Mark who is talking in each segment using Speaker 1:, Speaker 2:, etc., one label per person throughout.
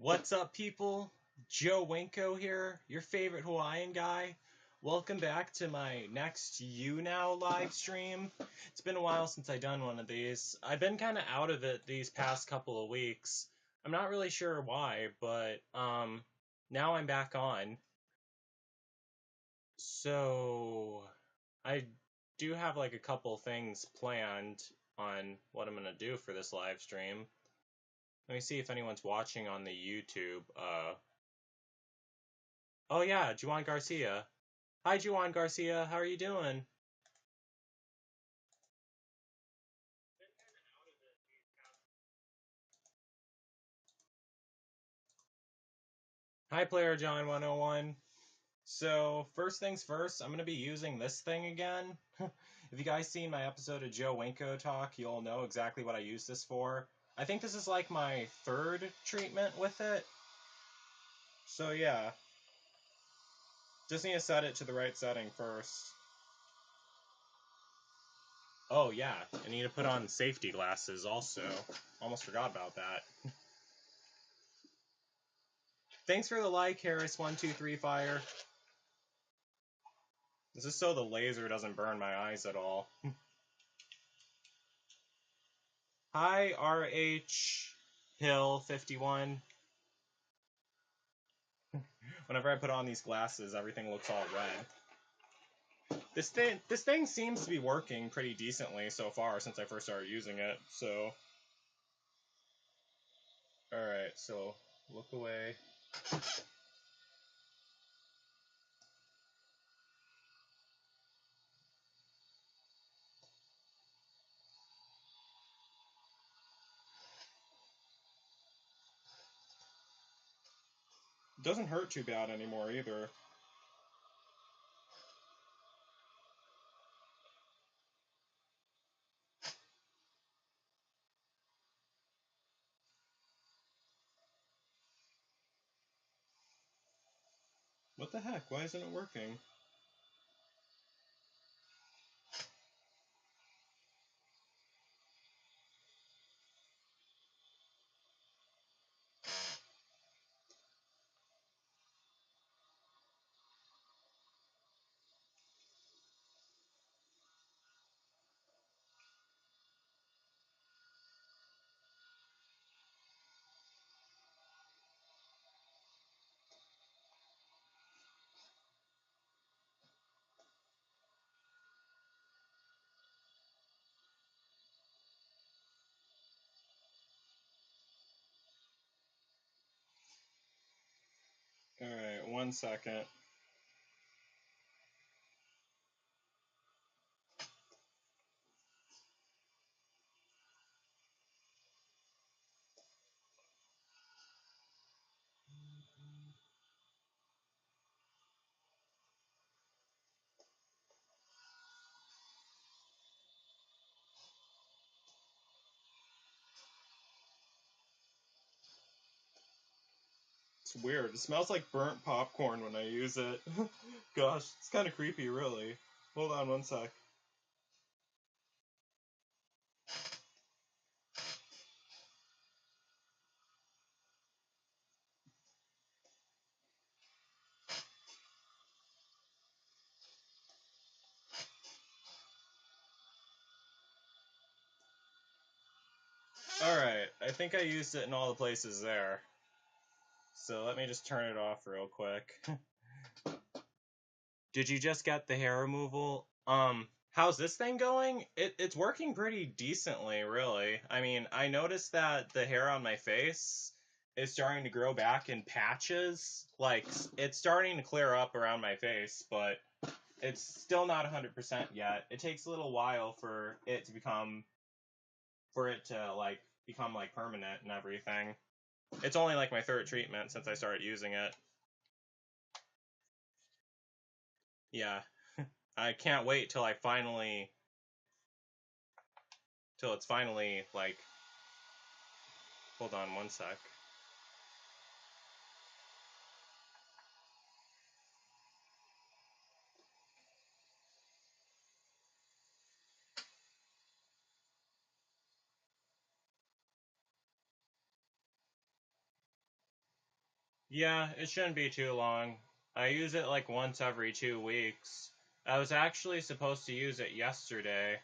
Speaker 1: What's up, people? Joe Winko here, your favorite Hawaiian guy. Welcome back to my next YouNow live stream. It's been a while since I've done one of these. I've been kind of out of it these past couple of weeks. I'm not really sure why, but now I'm back on. So I do have like a couple things planned on what I'm gonna do for this live stream. Let me see if anyone's watching on the YouTube. Oh yeah, Juan Garcia. Hi, Juan Garcia. How are you doing? Hi, Player John 101. So, first things first, I'm going to be using this thing again. If you guys seen my episode of Joe Winko Talk, you'll know exactly what I use this for. I think this is like my third treatment with it. So yeah, just need to set it to the right setting first. Oh yeah, I need to put on safety glasses also. Almost forgot about that. Thanks for the like, Harris123Fire. This is so the laser doesn't burn my eyes at all. Hi, RH Hill 51. Whenever I put on these glasses, everything looks all red. This thing seems to be working pretty decently so far since I first started using it. So, all right. So look away. It doesn't hurt too bad anymore either. What the heck? Why isn't it working? All right, 1 second. It's weird. It smells like burnt popcorn when I use it. Gosh, it's kind of creepy, really. Hold on 1 sec. Alright, I think I used it in all the places there. So let me just turn it off real quick. Did you just get the hair removal? How's this thing going? It's working pretty decently, really. I mean, I noticed that the hair on my face is starting to grow back in patches. Like, it's starting to clear up around my face, but it's still not 100% yet. It takes a little while for it to become, like, permanent and everything. It's only like my third treatment since I started using it. Yeah. I can't wait till it's finally, like, hold on 1 sec. Yeah, it shouldn't be too long. I use it like once every 2 weeks. I was actually supposed to use it yesterday,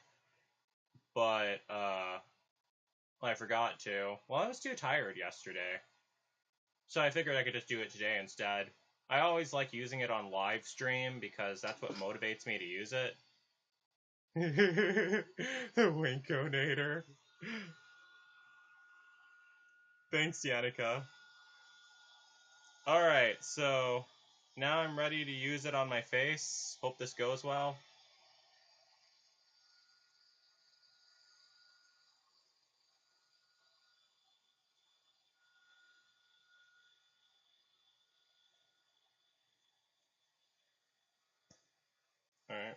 Speaker 1: but I forgot to. Well, I was too tired yesterday, so I figured I could just do it today instead. I always like using it on live stream because that's what motivates me to use it. The Winkonator. Thanks, Yannicka. Alright, so now I'm ready to use it on my face. Hope this goes well. Alright.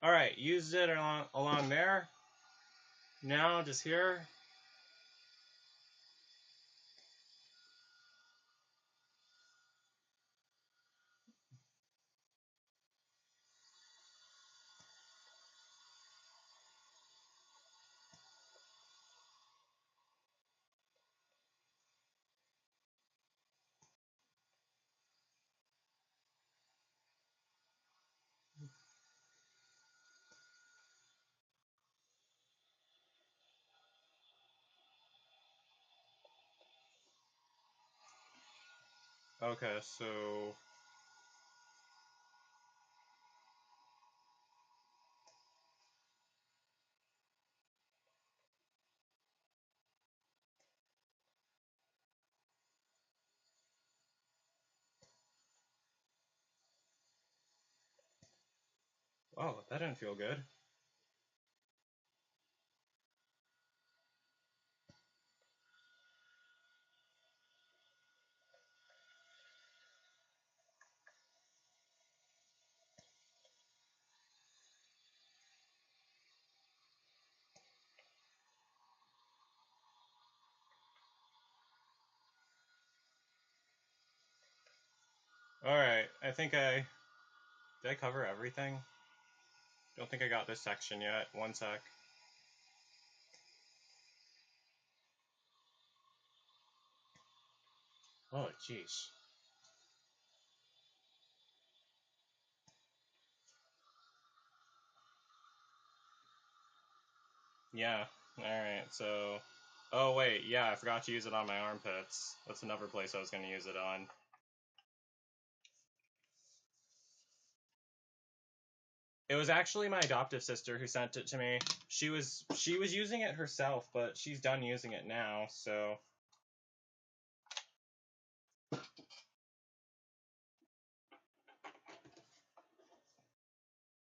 Speaker 1: Alright, used it along there. Now, just here. Okay, so... Oh, that didn't feel good. Alright, I think I... Did I cover everything? Don't think I got this section yet. One sec. Oh, jeez. Yeah, alright, so... Oh, wait, yeah, I forgot to use it on my armpits. That's another place I was going to use it on. It was actually my adoptive sister who sent it to me. She was using it herself, but she's done using it now, so...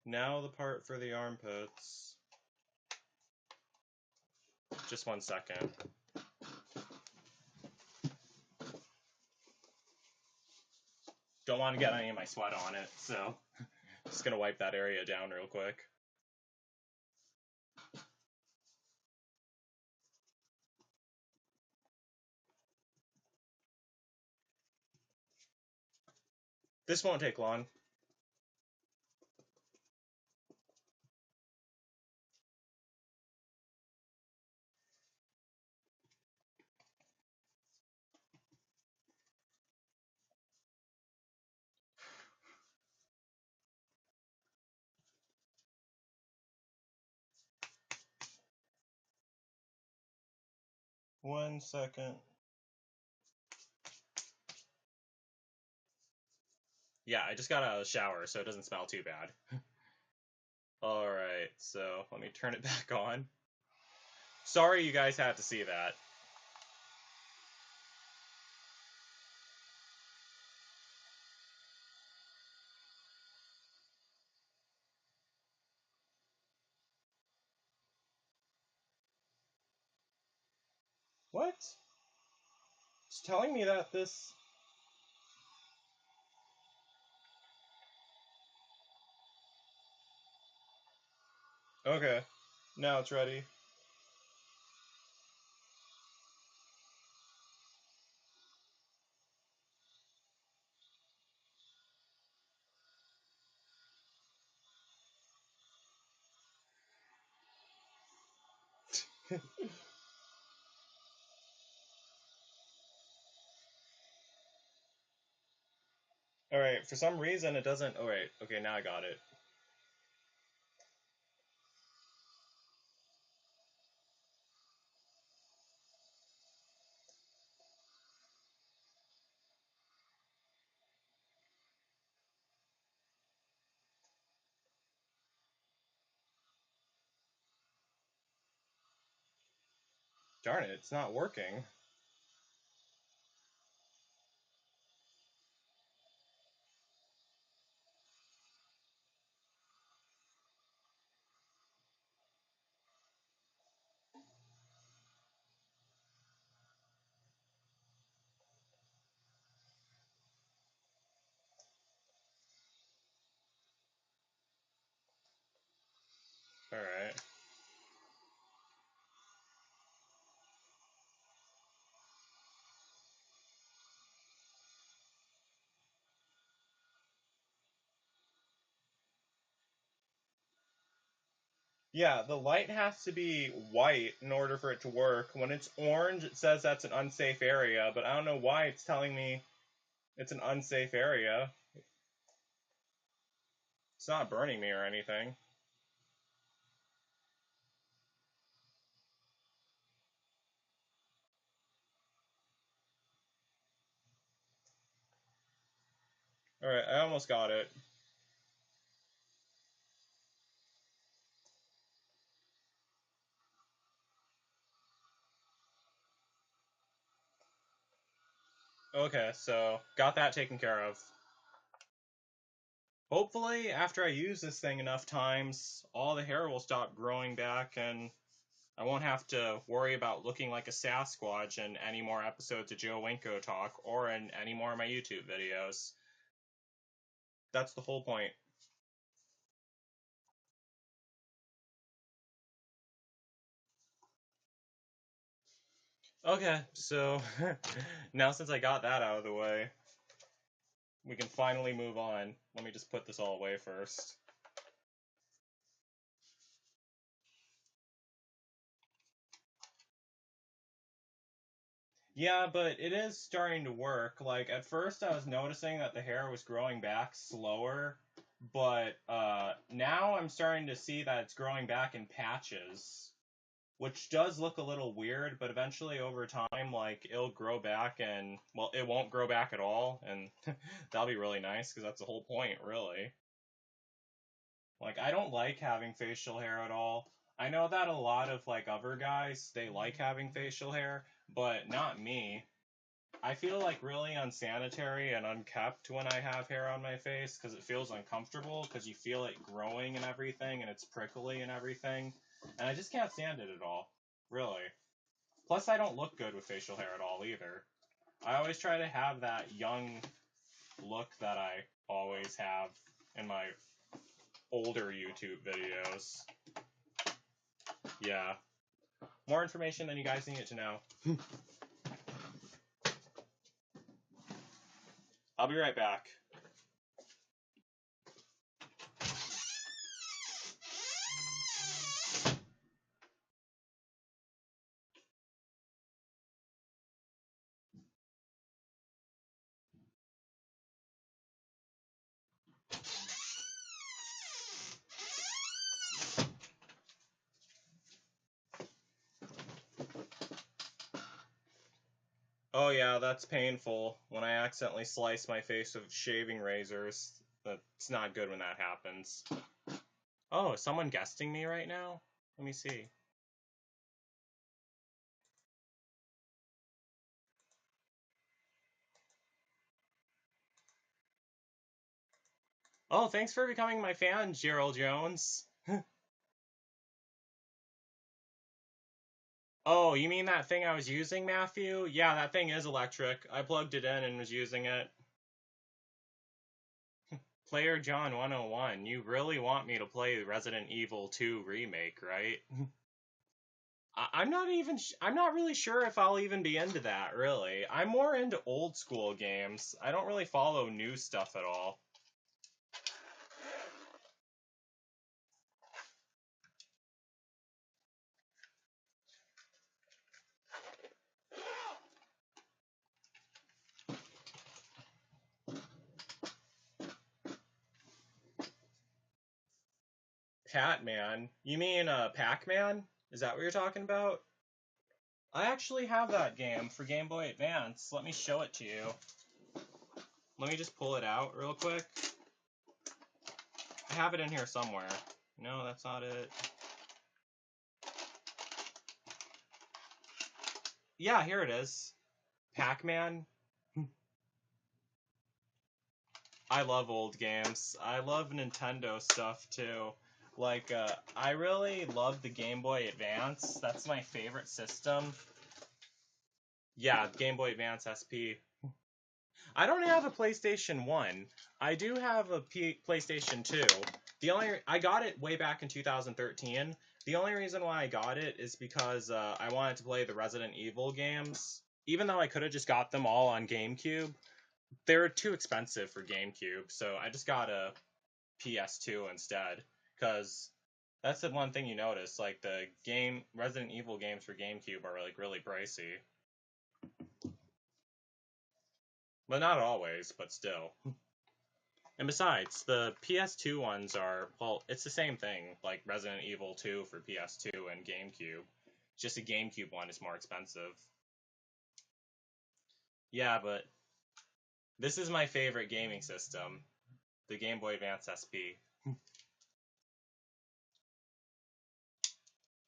Speaker 1: Now the part for the armpits. Just one second. Don't want to get any of my sweat on it, so just gonna wipe that area down real quick. This won't take long. One second. Yeah, I just got out of the shower, so it doesn't smell too bad. Alright, so let me turn it back on. Sorry you guys had to see that. What? It's telling me that this... Okay, now it's ready. Alright, for some reason it doesn't. Alright, okay, now I got it. Darn it, it's not working. Alright. Yeah, the light has to be white in order for it to work. When it's orange, it says that's an unsafe area, but I don't know why it's telling me it's an unsafe area. It's not burning me or anything. Alright, I almost got it. Okay, so got that taken care of. Hopefully, after I use this thing enough times, all the hair will stop growing back and I won't have to worry about looking like a Sasquatch in any more episodes of Joe Winko Talk or in any more of my YouTube videos. That's the whole point. Okay, so now since I got that out of the way, we can finally move on. Let me just put this all away first. Yeah, but it is starting to work. Like, at first I was noticing that the hair was growing back slower, but now I'm starting to see that it's growing back in patches, which does look a little weird, but eventually over time, like, it'll grow back and, well, it won't grow back at all, and that'll be really nice, because that's the whole point, really. Like, I don't like having facial hair at all. I know that a lot of, like, other guys, they like having facial hair, but not me. I feel like really unsanitary and unkept when I have hair on my face because it feels uncomfortable because you feel it growing and everything and it's prickly and everything. And I just can't stand it at all. Really. Plus, I don't look good with facial hair at all either. I always try to have that young look that I always have in my older YouTube videos. Yeah. More information than you guys need to know. I'll be right back. Oh yeah, that's painful. When I accidentally slice my face with shaving razors, that's not good when that happens. Oh, is someone guesting me right now? Let me see. Oh, thanks for becoming my fan, Gerald Jones. Oh, you mean that thing I was using, Matthew? Yeah, that thing is electric. I plugged it in and was using it. Player John 101, you really want me to play Resident Evil 2 remake, right? I'm not even. I'm not really sure if I'll even be into that. Really, I'm more into old school games. I don't really follow new stuff at all. Pac-Man? You mean Pac-Man? Is that what you're talking about? I actually have that game for Game Boy Advance. Let me show it to you. Let me just pull it out real quick. I have it in here somewhere. No, that's not it. Yeah, here it is. Pac-Man. I love old games. I love Nintendo stuff too. Like, I really love the Game Boy Advance. That's my favorite system. Yeah, Game Boy Advance SP. I don't have a PlayStation 1. I do have a PlayStation 2. I got it way back in 2013. The only reason why I got it is because I wanted to play the Resident Evil games. Even though I could have just got them all on GameCube, they were too expensive for GameCube, so I just got a PS2 instead. Because that's the one thing you notice, like the game Resident Evil games for GameCube are like really pricey. But not always, but still. And besides, the PS2 ones are, well, it's the same thing, like Resident Evil 2 for PS2 and GameCube. Just the GameCube one is more expensive. Yeah, but this is my favorite gaming system, the Game Boy Advance SP.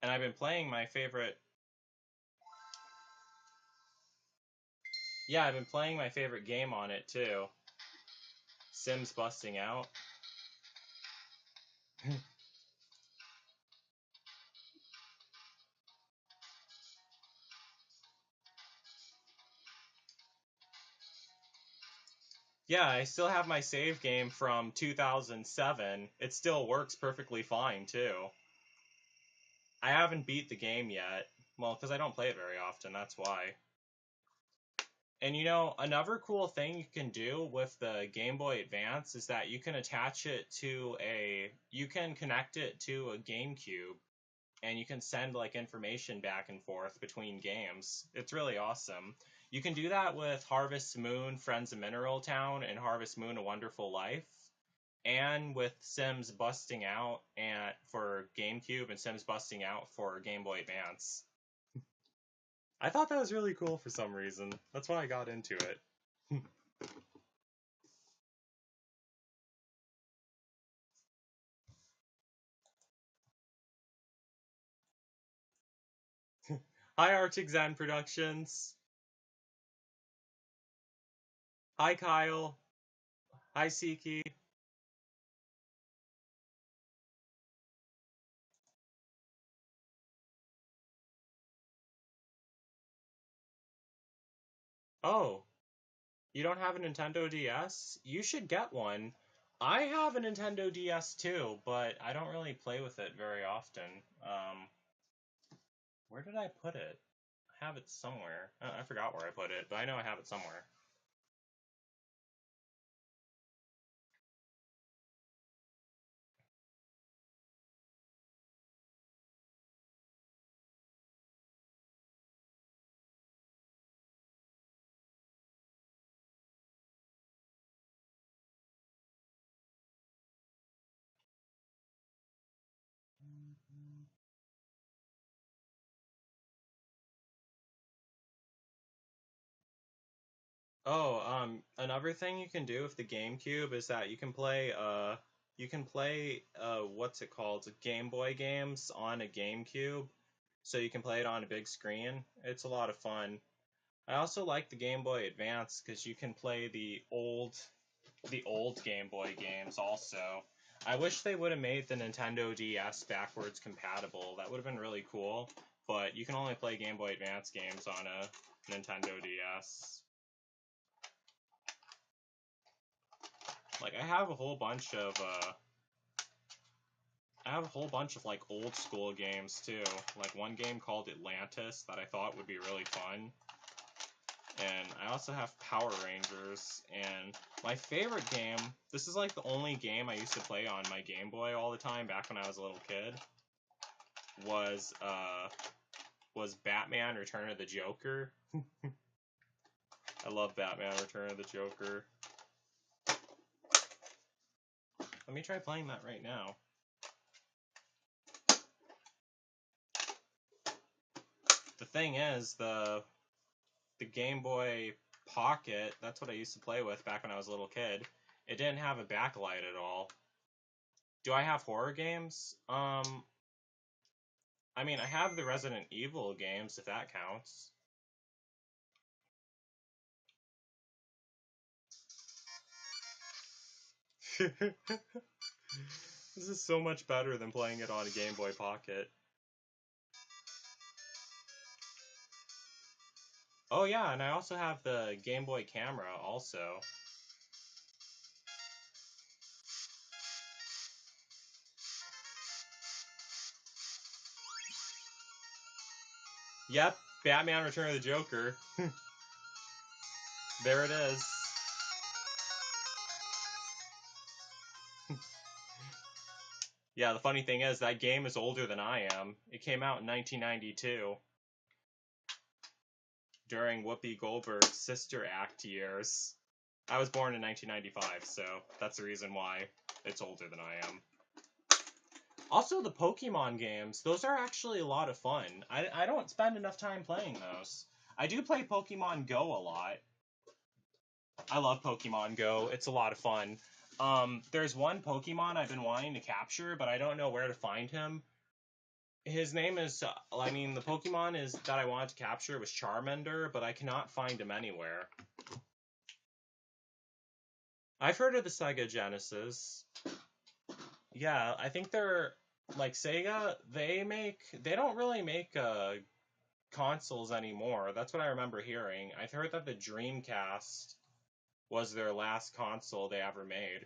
Speaker 1: And I've been playing my favorite. Yeah, I've been playing my favorite game on it too. Sims Busting Out. Yeah, I still have my save game from 2007. It still works perfectly fine too. I haven't beat the game yet. Well, because I don't play it very often, that's why. And you know, another cool thing you can do with the Game Boy Advance is that you can attach it to you can connect it to a GameCube and you can send like information back and forth between games. It's really awesome. You can do that with Harvest Moon, Friends of Mineral Town, and Harvest Moon: A Wonderful Life, and with Sims Busting Out and for GameCube and Sims Busting Out for Game Boy Advance. I thought that was really cool for some reason. That's why I got into it. Hi, Arctic Zen Productions. Hi, Kyle. Hi, Siki. Oh, you don't have a Nintendo DS? You should get one. I have a Nintendo DS too, but I don't really play with it very often. Where did I put it? I have it somewhere. I forgot where I put it, but I know I have it somewhere. Oh, another thing you can do with the GameCube is that you can play what's it called? Game Boy games on a GameCube. So you can play it on a big screen. It's a lot of fun. I also like the Game Boy Advance because you can play the old Game Boy games also. I wish they would have made the Nintendo DS backwards compatible. That would have been really cool. But you can only play Game Boy Advance games on a Nintendo DS. Like, I have a whole bunch of, like, old school games, too. Like, one game called Atlantis that I thought would be really fun. And I also have Power Rangers, and my favorite game, this is like the only game I used to play on my Game Boy all the time back when I was a little kid, was Batman Return of the Joker. I love Batman Return of the Joker. Let me try playing that right now. The thing is, the Game Boy Pocket, that's what I used to play with back when I was a little kid. It didn't have a backlight at all. Do I have horror games? I mean, I have the Resident Evil games, if that counts. This is so much better than playing it on a Game Boy Pocket. Oh yeah, and I also have the Game Boy camera also. Yep, Batman Return of the Joker. There it is. Yeah, the funny thing is, that game is older than I am. It came out in 1992, during Whoopi Goldberg's Sister Act years. I was born in 1995, so that's the reason why it's older than I am. Also, the Pokemon games, those are actually a lot of fun. I don't spend enough time playing those. I do play Pokemon Go a lot. I love Pokemon Go. It's a lot of fun. There's one Pokemon I've been wanting to capture, but I don't know where to find him. His name is, I mean, the Pokemon is that I wanted to capture was Charmander, but I cannot find him anywhere. I've heard of the Sega Genesis. Yeah, I think they're, like, Sega, they don't really make, consoles anymore. That's what I remember hearing. I've heard that the Dreamcast was their last console they ever made.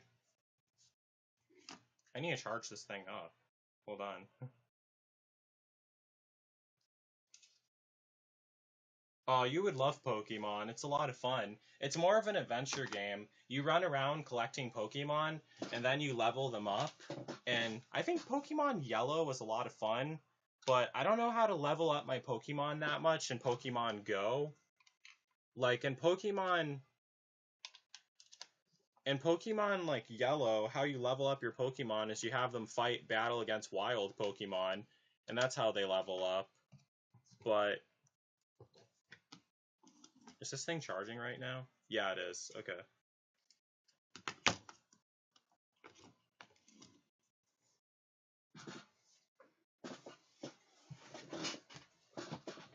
Speaker 1: I need to charge this thing up. Hold on. Oh, you would love Pokemon. It's a lot of fun. It's more of an adventure game. You run around collecting Pokemon, and then you level them up. And I think Pokemon Yellow was a lot of fun, but I don't know how to level up my Pokemon that much in Pokemon Go. Like in Pokemon like Yellow, how you level up your Pokemon is you have them fight battle against wild Pokemon, and that's how they level up. But is this thing charging right now? Yeah, it is. Okay.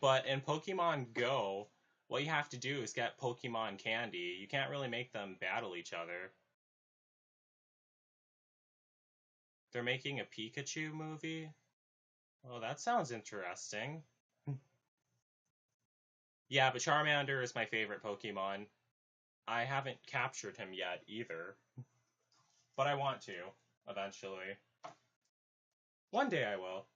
Speaker 1: But in Pokemon Go, what you have to do is get Pokemon candy. You can't really make them battle each other. They're making a Pikachu movie? Oh, that sounds interesting. Yeah, but Charmander is my favorite Pokemon. I haven't captured him yet either, but I want to, eventually. One day I will.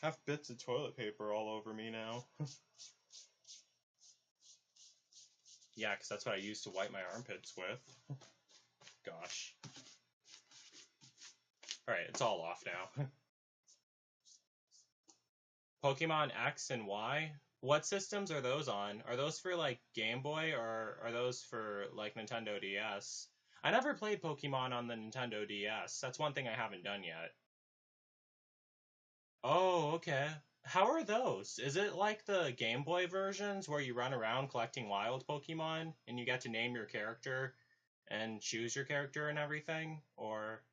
Speaker 1: Have bits of toilet paper all over me now. Yeah, because that's what I used to wipe my armpits with. Gosh. Alright, it's all off now. Pokemon X and Y? What systems are those on? Are those for, like, Game Boy, or are those for, like, Nintendo DS? I never played Pokemon on the Nintendo DS. That's one thing I haven't done yet. Oh, okay. How are those? Is it like the Game Boy versions where you run around collecting wild Pokemon and you get to name your character and choose your character and everything? Or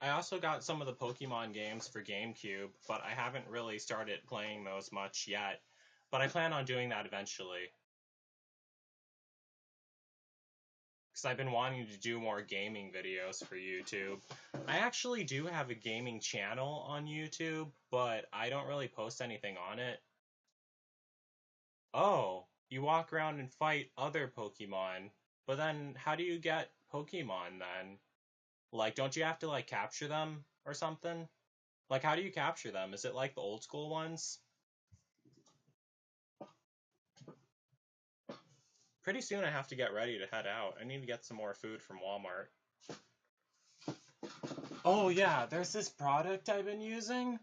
Speaker 1: I also got some of the Pokemon games for GameCube, but I haven't really started playing those much yet. but I plan on doing that eventually. Because I've been wanting to do more gaming videos for YouTube. I actually do have a gaming channel on YouTube, but I don't really post anything on it. Oh, you walk around and fight other Pokemon, but then how do you get Pokemon then? Like, don't you have to like capture them or something? Like, how do you capture them? Is it like the old school ones? Pretty soon I have to get ready to head out. I need to get some more food from Walmart. Oh yeah, there's this product I've been using.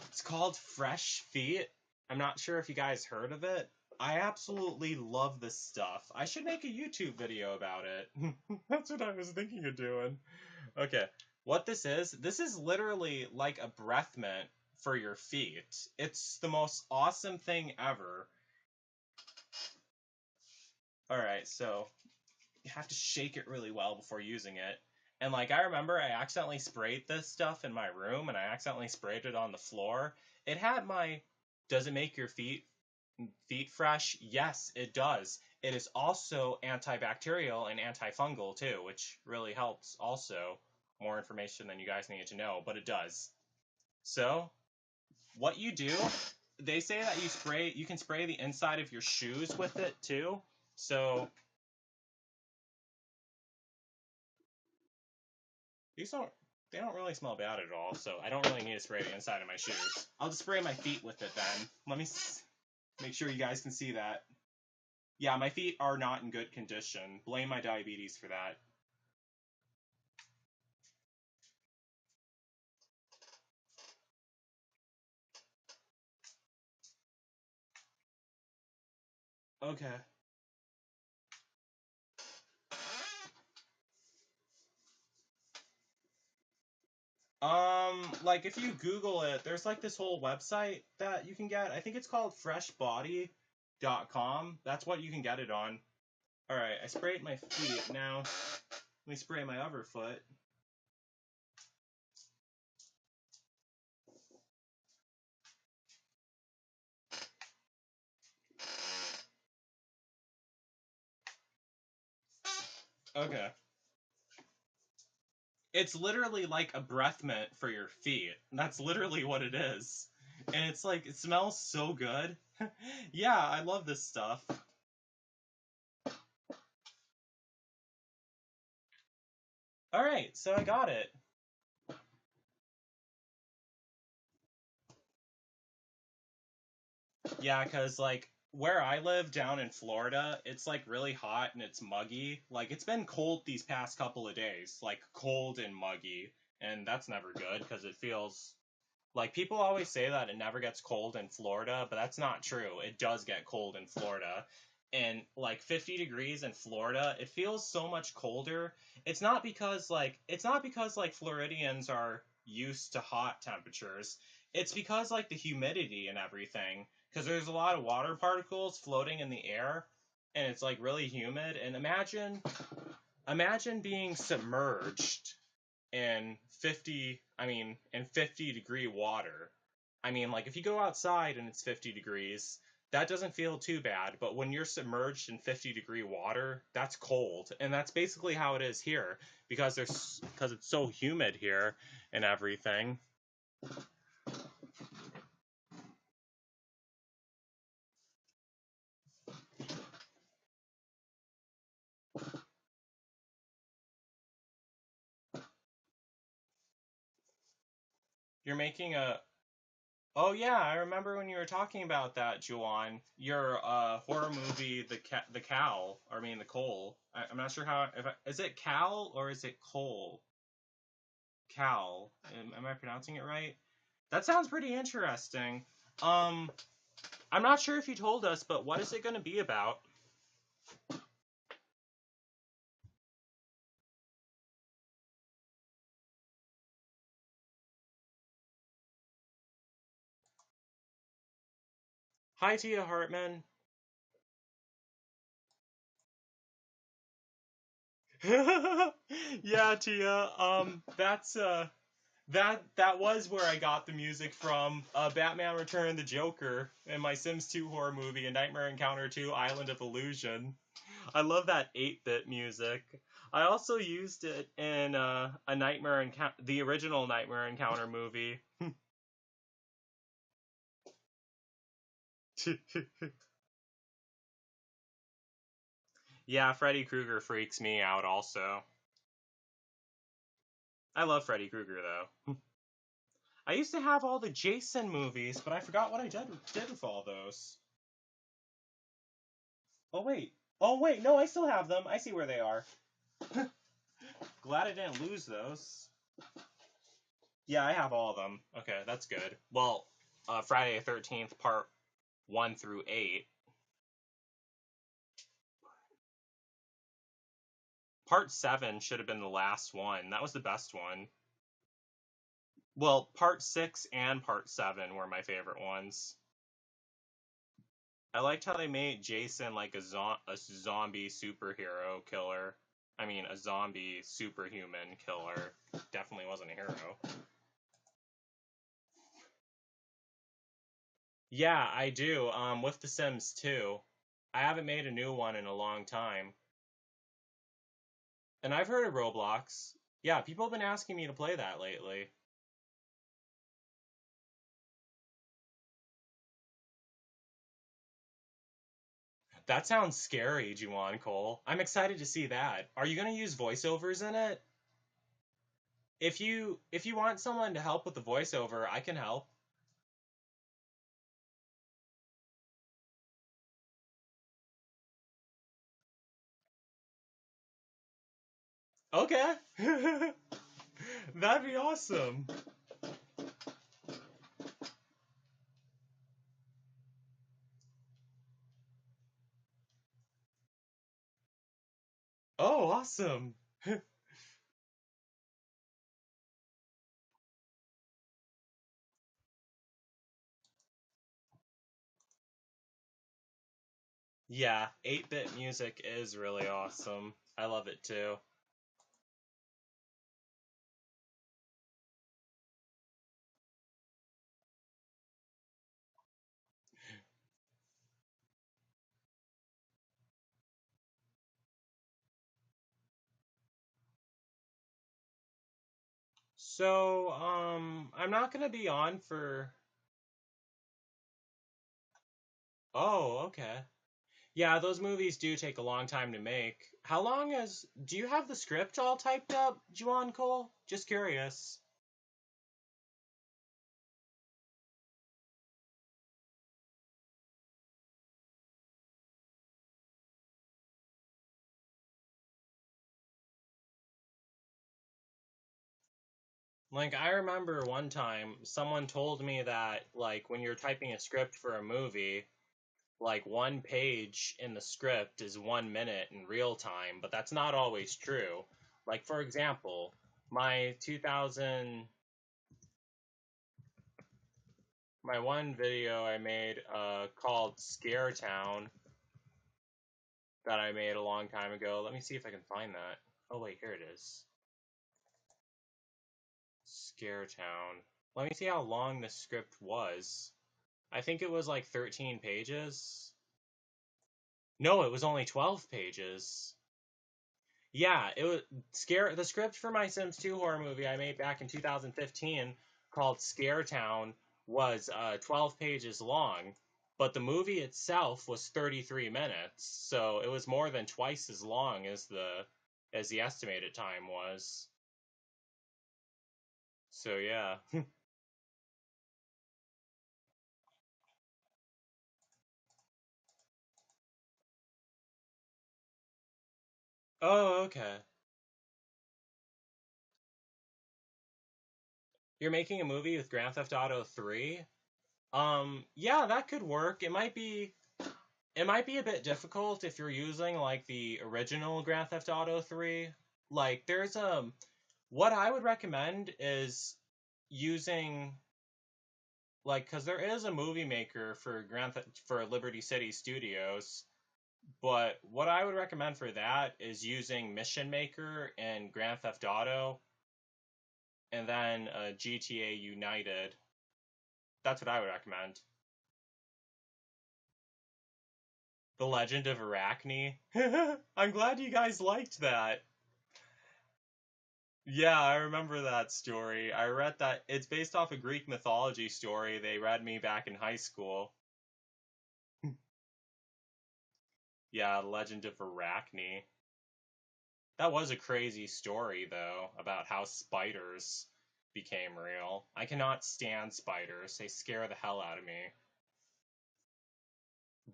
Speaker 1: It's called Fresh Feet. I'm not sure if you guys heard of it. I absolutely love this stuff. I should make a YouTube video about it. That's what I was thinking of doing. Okay, what this is literally like a breath mint for your feet. It's the most awesome thing ever. Alright, so you have to shake it really well before using it. And like I remember I accidentally sprayed this stuff in my room and I accidentally sprayed it on the floor. It had my does it make your feet fresh? Yes, it does. It is also antibacterial and antifungal too, which really helps also. More information than you guys need to know, but it does. So, what you do, they say that you can spray the inside of your shoes with it too. So, these don't really smell bad at all, so I don't really need to spray the inside of my shoes. I'll just spray my feet with it then. Let me make sure you guys can see that. Yeah, my feet are not in good condition. Blame my diabetes for that. Okay. Like if you Google it, there's like this whole website that you can get. I think it's called freshbody.com. That's what you can get it on. Alright, I sprayed my feet. Now, let me spray my other foot. Okay. It's literally like a breath mint for your feet. That's literally what it is. And it's like, it smells so good. Yeah, I love this stuff. Alright, so I got it. Yeah, because, like, where I live down in Florida, it's, like, really hot and it's muggy. Like, it's been cold these past couple of days. Like, cold and muggy. And that's never good because it feels like people always say that it never gets cold in Florida, but that's not true. It does get cold in Florida. And like 50 degrees in Florida, it feels so much colder. It's not because like Floridians are used to hot temperatures. It's because like the humidity and everything, because there's a lot of water particles floating in the air and it's like really humid. And imagine being submerged in 50-degree water. I mean, like if you go outside and it's 50 degrees, that doesn't feel too bad, but when you're submerged in 50-degree water, that's cold. And that's basically how it is here because it's so humid here and everything. You're making a Oh yeah, I remember when you were talking about that, Juwan. Your horror movie, the Cowl, or I mean the Coal. I'm not sure how. Is it Cal or is it Cole? Cal. Am I pronouncing it right? That sounds pretty interesting. Um, I'm not sure if you told us, but what is it going to be about? Hi, Tia Hartman. Yeah, Tia. That's That was where I got the music from. Batman Return the Joker and my Sims 2 horror movie, A Nightmare Encounter 2: Island of Illusion. I love that 8-bit music. I also used it in a Nightmare Encounter, the original Nightmare Encounter movie. Yeah, Freddy Krueger freaks me out also. I love Freddy Krueger though. I used to have all the Jason movies, but I forgot what I did with all those. Oh wait. Oh wait, no, I still have them. I see where they are. Glad I didn't lose those. Yeah, I have all of them. Okay, that's good. Well, Friday the 13th, part 1 through 8. Part 7 should have been the last one. That was the best one. Well, part 6 and part 7 were my favorite ones. I liked how they made Jason like a zombie superhero killer. I mean, a zombie superhuman killer. Definitely wasn't a hero. Yeah, I do. With The Sims 2. I haven't made a new one in a long time. And I've heard of Roblox. Yeah, people have been asking me to play that lately. That sounds scary, Juwan Cole. I'm excited to see that. Are you gonna use voiceovers in it? If you want someone to help with the voiceover, I can help. Okay. That'd be awesome. Oh, awesome. Yeah, 8-bit music is really awesome. I love it too. So, I'm not gonna be on for. Oh, okay. Yeah, those movies do take a long time to make. How long is. Do you have the script all typed up, Juan Cole? Just curious. Like, I remember one time someone told me that, like, when you're typing a script for a movie, like, one page in the script is 1 minute in real time, but that's not always true. Like, for example, my 2000. My one video I made called Scare Town that I made a long time ago. Let me see if I can find that. Oh, wait, here it is. Scare Town. Let me see how long the script was. I think it was like 13 pages. No, it was only 12 pages. Yeah, it was scare the script for my Sims 2 horror movie I made back in 2015 called Scare Town was 12 pages long, but the movie itself was 33 minutes, so it was more than twice as long as the estimated time was. So yeah. Oh, okay. You're making a movie with Grand Theft Auto 3? Yeah, that could work. It might be a bit difficult if you're using like the original Grand Theft Auto 3. Like what I would recommend is using like cuz there is a movie maker for for Liberty City Studios, but what I would recommend for that is using Mission Maker and Grand Theft Auto. and then GTA United. That's what I would recommend. The Legend of Arachne. I'm glad you guys liked that. Yeah, I remember that story. I read that it's based off a Greek mythology story they read me back in high school. Yeah, Legend of Arachne. That was a crazy story, though, about how spiders became real. I cannot stand spiders. They scare the hell out of me.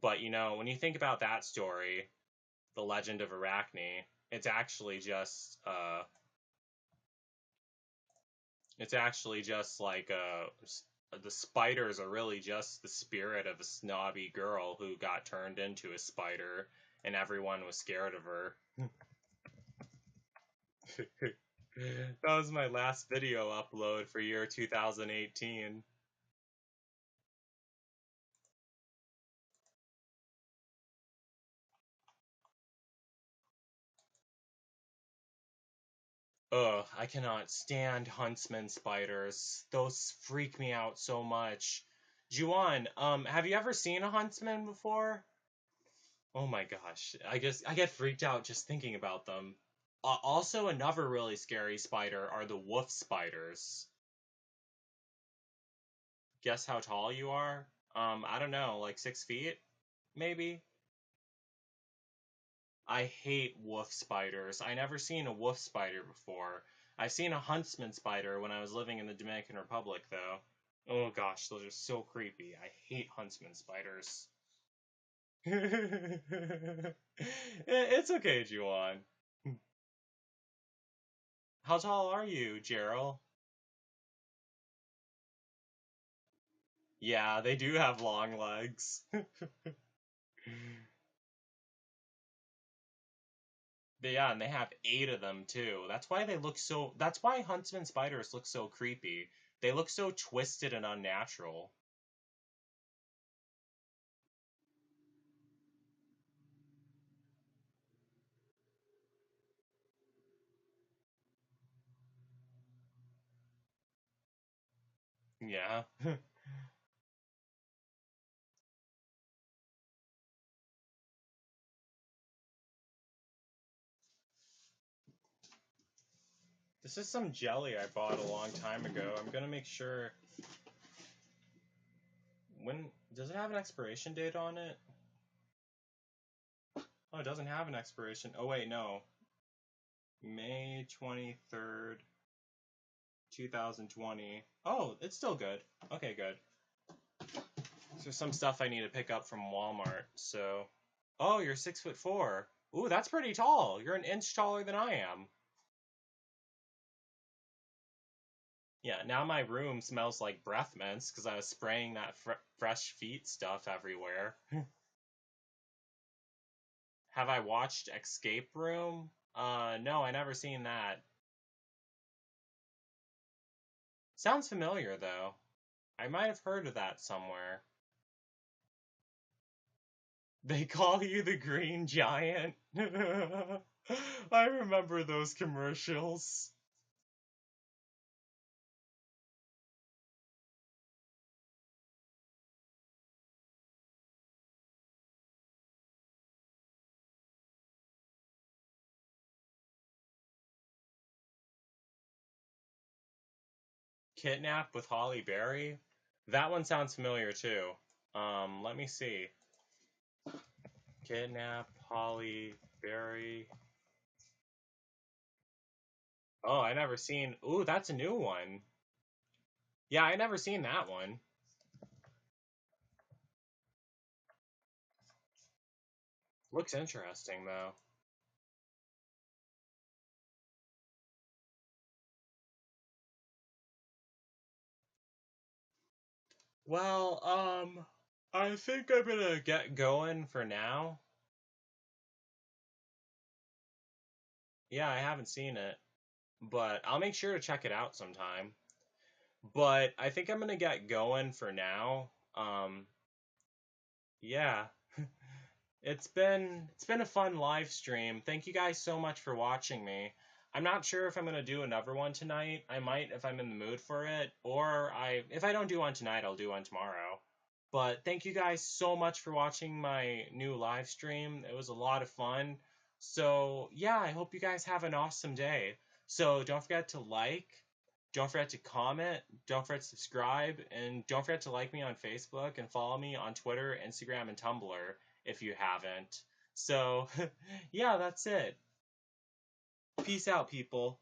Speaker 1: But, when you think about that story, The Legend of Arachne, it's actually just like the spiders are really just the spirit of a snobby girl who got turned into a spider and everyone was scared of her. That was my last video upload for year 2018. Ugh, I cannot stand huntsman spiders. Those freak me out so much. Juan, have you ever seen a huntsman before? Oh my gosh, I get freaked out just thinking about them. Also, another really scary spider are the wolf spiders. Guess how tall you are? I don't know, like 6 feet, maybe? I hate wolf spiders. I never seen a wolf spider before. I've seen a huntsman spider when I was living in the Dominican Republic, though. Oh gosh, those are so creepy. I hate huntsman spiders. It's okay, Juwan. How tall are you, Gerald? Yeah, they do have long legs. Yeah, and they have 8 of them too. That's why huntsman spiders look so creepy. They look so twisted and unnatural. Yeah. This is some jelly I bought a long time ago. I'm gonna make sure. When does it have an expiration date on it? Oh, it doesn't have an expiration. Oh wait, no. May 23rd, 2020. Oh, it's still good. Okay, good. So some stuff I need to pick up from Walmart. So, oh, you're 6'4". Ooh, that's pretty tall. You're an inch taller than I am. Yeah, now my room smells like breath mints because I was spraying that fresh feet stuff everywhere. Have I watched Escape Room? No, I never seen that. Sounds familiar though. I might have heard of that somewhere. They call you the Green Giant. I remember those commercials. Kidnap with Holly Berry? That one sounds familiar too. Let me see. Kidnap Holly Berry. Oh, I never seen. Ooh, that's a new one. Yeah, I never seen that one. Looks interesting though. Well, I think I'm gonna get going for now. Yeah, I haven't seen it, but I'll make sure to check it out sometime. But I think I'm gonna get going for now. Yeah. It's been a fun live stream. Thank you guys so much for watching me. I'm not sure if I'm gonna do another one tonight. I might if I'm in the mood for it, or if I don't do one tonight, I'll do one tomorrow. But thank you guys so much for watching my new live stream. It was a lot of fun. So yeah, I hope you guys have an awesome day. So don't forget to like, don't forget to comment, don't forget to subscribe, and don't forget to like me on Facebook and follow me on Twitter, Instagram, and Tumblr if you haven't. So yeah, that's it. Peace out, people.